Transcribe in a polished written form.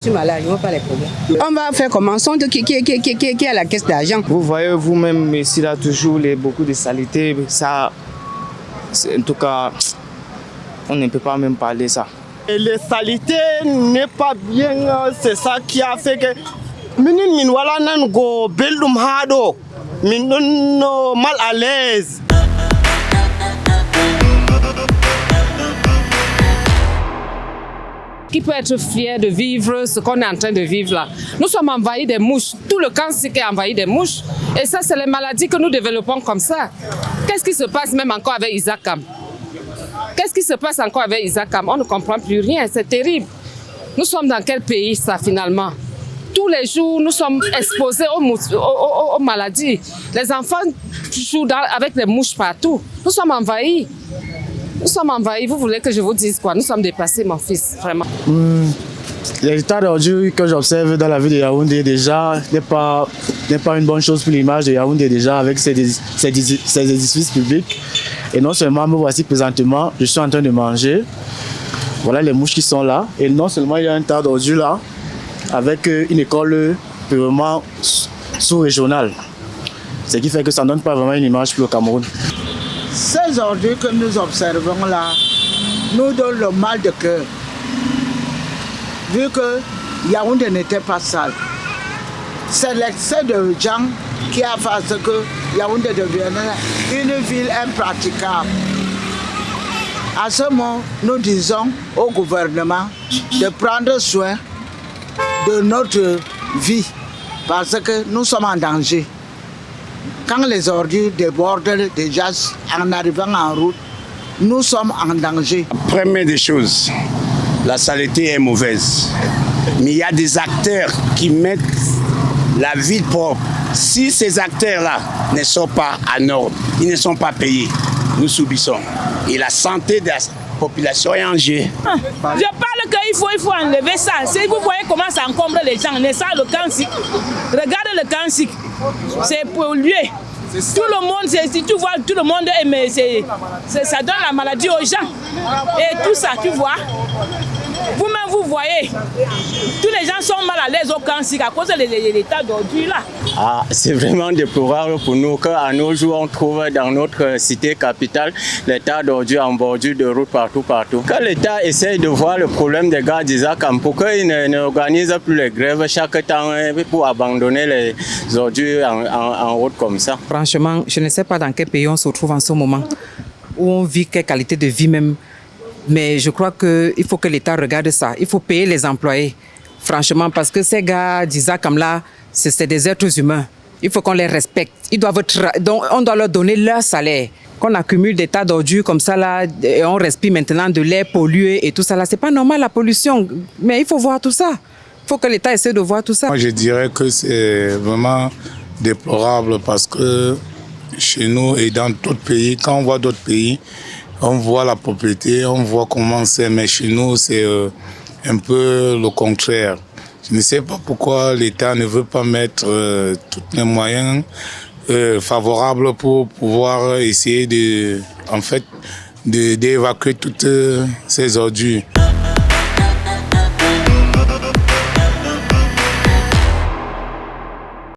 Je suis malade, je ne vois pas les problèmes. On va faire comment? Qui a la caisse d'argent? Vous voyez vous-même ici, là, toujours beaucoup de saleté. Ça, en tout cas, on ne peut pas même parler ça. Et les saletés n'est pas bien, c'est ça qui a fait que min wala nan go beldum hado min non mal à l'aise. Qui peut être fier de vivre ce qu'on est en train de vivre là? Nous sommes envahis des mouches. Tout le Kansick est envahi des mouches. Et ça, c'est les maladies que nous développons comme ça. Qu'est-ce qui se passe même encore avec Isakam? Qu'est-ce qui se passe encore avec Isakam? On ne comprend plus rien, c'est terrible. Nous sommes dans quel pays ça finalement? Tous les jours, nous sommes exposés aux maladies. Les enfants jouent avec les mouches partout. Nous sommes envahis. Nous sommes envahis. Vous voulez que je vous dise quoi? Nous sommes dépassés, mon fils, vraiment. L'état d'ordure que j'observe dans la ville de Yaoundé déjà n'est pas une bonne chose pour l'image de Yaoundé déjà avec ses édifices publics. Et non seulement, me voici présentement, je suis en train de manger. Voilà les mouches qui sont là. Et non seulement il y a un tas d'ordures là, avec une école purement sous-régionale. Ce qui fait que ça ne donne pas vraiment une image pour le Cameroun. Ces ordures que nous observons là nous donnent le mal de cœur. Vu que Yaoundé n'était pas sale. C'est l'excès de gens qui a fait ce que Yaoundé devienne une ville impraticable. À ce moment, nous disons au gouvernement de prendre soin de notre vie parce que nous sommes en danger. Quand les ordures débordent déjà en arrivant en route, nous sommes en danger. Première des choses, la saleté est mauvaise. Mais il y a des acteurs qui mettent la ville propre. Si ces acteurs-là ne sont pas en ordre, ils ne sont pas payés, nous subissons. Et la santé de la population est en jeu. Je parle qu'il faut enlever ça. Si vous voyez comment ça encombre les gens, c'est ça le Kansick. Regardez le Kansick. C'est pollué. Tout le monde, si tu vois, tout le monde aime, ça donne la maladie aux gens. Et tout ça, tu vois. Vous-même, vous voyez, tous les gens sont mal à l'aise au Kansick à cause de l'état d'ordure là. Ah, c'est vraiment déplorable pour nous qu'à nos jours, on trouve dans notre cité capitale l'état d'ordure en bordure de route partout. Quand l'État essaye de voir le problème des gars d'Isakam, pourquoi il n'organise plus les grèves chaque temps pour abandonner les ordures en route comme ça? Franchement, je ne sais pas dans quel pays on se trouve en ce moment, où on vit quelle qualité de vie même. Mais je crois qu'il faut que l'État regarde ça. Il faut payer les employés, franchement, parce que ces gars d'Isakam là, c'est des êtres humains. Il faut qu'on les respecte. Donc on doit leur donner leur salaire. Qu'on accumule des tas d'ordures comme ça là, et on respire maintenant de l'air pollué et tout ça là. C'est pas normal la pollution, mais il faut voir tout ça. Il faut que l'État essaie de voir tout ça. Moi je dirais que c'est vraiment déplorable parce que chez nous et dans d'autres pays, quand on voit d'autres pays, on voit la propriété, on voit comment c'est, mais chez nous, c'est un peu le contraire. Je ne sais pas pourquoi l'État ne veut pas mettre tous les moyens favorables pour pouvoir essayer d'évacuer toutes ces ordures.